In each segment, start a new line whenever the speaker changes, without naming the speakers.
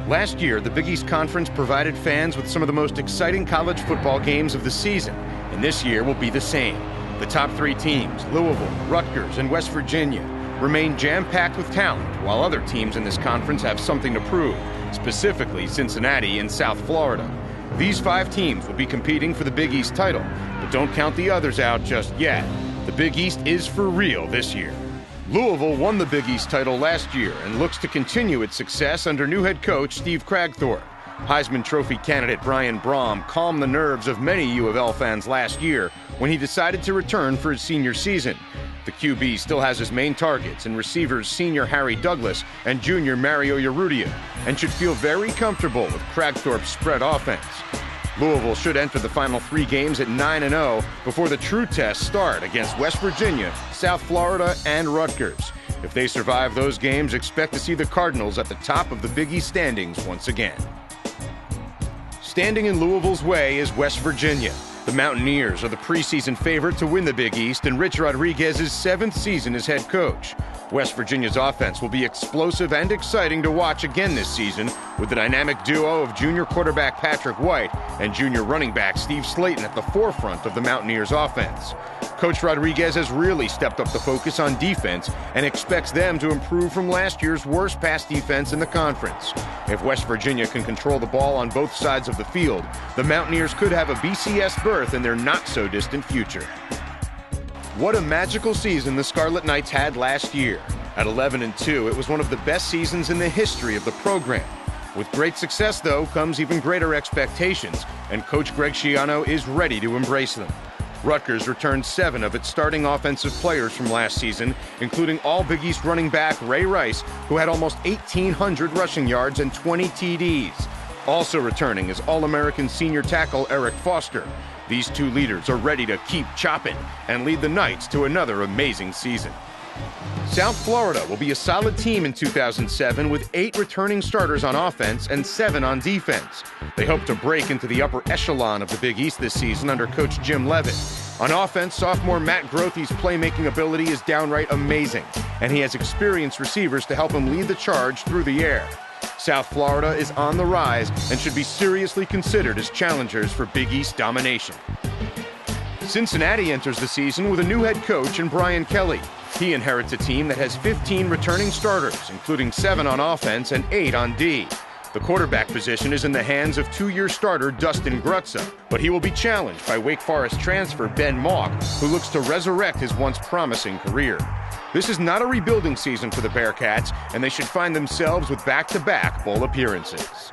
Last year, the Big East Conference provided fans with some of the most exciting college football games of the season, and this year will be the same. The top three teams, Louisville, Rutgers, and West Virginia, remain jam-packed with talent, while other teams in this conference have something to prove, specifically Cincinnati and South Florida. These 5 teams will be competing for the Big East title, but don't count the others out just yet. The Big East is for real this year. Louisville won the Big East title last year and looks to continue its success under new head coach Steve Kragthorpe. Heisman Trophy candidate Brian Braum calmed the nerves of many U of L fans last year when he decided to return for his senior season. The QB still has his main targets in receivers senior Harry Douglas and junior Mario Urrutia, and should feel very comfortable with Kragthorpe's spread offense. Louisville should enter the final 3 games at 9-0 before the true tests start against West Virginia, South Florida, and Rutgers. If they survive those games, expect to see the Cardinals at the top of the Big East standings once again. Standing in Louisville's way is West Virginia. The Mountaineers are the preseason favorite to win the Big East in Rich Rodriguez's 7th season as head coach. West Virginia's offense will be explosive and exciting to watch again this season, with the dynamic duo of junior quarterback Patrick White and junior running back Steve Slayton at the forefront of the Mountaineers' offense. Coach Rodriguez has really stepped up the focus on defense and expects them to improve from last year's worst pass defense in the conference. If West Virginia can control the ball on both sides of the field, the Mountaineers could have a BCS berth in their not-so-distant future. What a magical season the Scarlet Knights had last year. At 11-2, it was one of the best seasons in the history of the program. With great success, though, comes even greater expectations, and Coach Greg Schiano is ready to embrace them. Rutgers returned 7 of its starting offensive players from last season, including all Big East running back Ray Rice, who had almost 1,800 rushing yards and 20 TDs. Also returning is All-American senior tackle Eric Foster. These 2 leaders are ready to keep chopping and lead the Knights to another amazing season. South Florida will be a solid team in 2007 with 8 returning starters on offense and 7 on defense. They hope to break into the upper echelon of the Big East this season under coach Jim Leavitt. On offense, sophomore Matt Grothy's playmaking ability is downright amazing, and he has experienced receivers to help him lead the charge through the air. South Florida is on the rise and should be seriously considered as challengers for Big East domination. Cincinnati enters the season with a new head coach in Brian Kelly. He inherits a team that has 15 returning starters, including 7 on offense and 8 on D. The quarterback position is in the hands of 2-year starter Dustin Grutza, but he will be challenged by Wake Forest transfer Ben Mauck, who looks to resurrect his once promising career. This is not a rebuilding season for the Bearcats, and they should find themselves with back-to-back bowl appearances.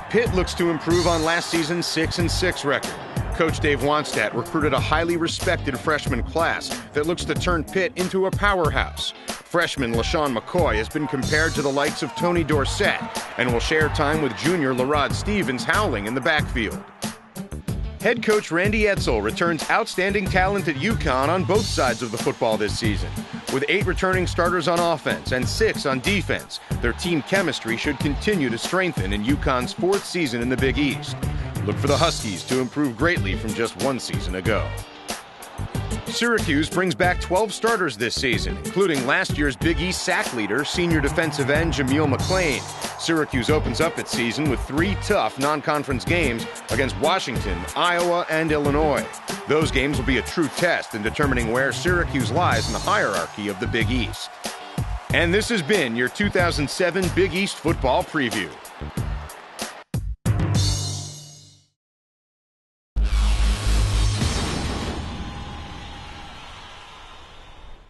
Pitt looks to improve on last season's 6-6 record. Coach Dave Wannstedt recruited a highly respected freshman class that looks to turn Pitt into a powerhouse. Freshman LaShawn McCoy has been compared to the likes of Tony Dorsett and will share time with junior LaRod Stevens howling in the backfield. Head coach Randy Edsall returns outstanding talent at UConn on both sides of the football this season. With 8 returning starters on offense and 6 on defense, their team chemistry should continue to strengthen in UConn's 4th season in the Big East. Look for the Huskies to improve greatly from just 1 season ago. Syracuse brings back 12 starters this season, including last year's Big East sack leader, senior defensive end Jameel McClain. Syracuse opens up its season with 3 tough non-conference games against Washington, Iowa, and Illinois. Those games will be a true test in determining where Syracuse lies in the hierarchy of the Big East. And this has been your 2007 Big East football preview.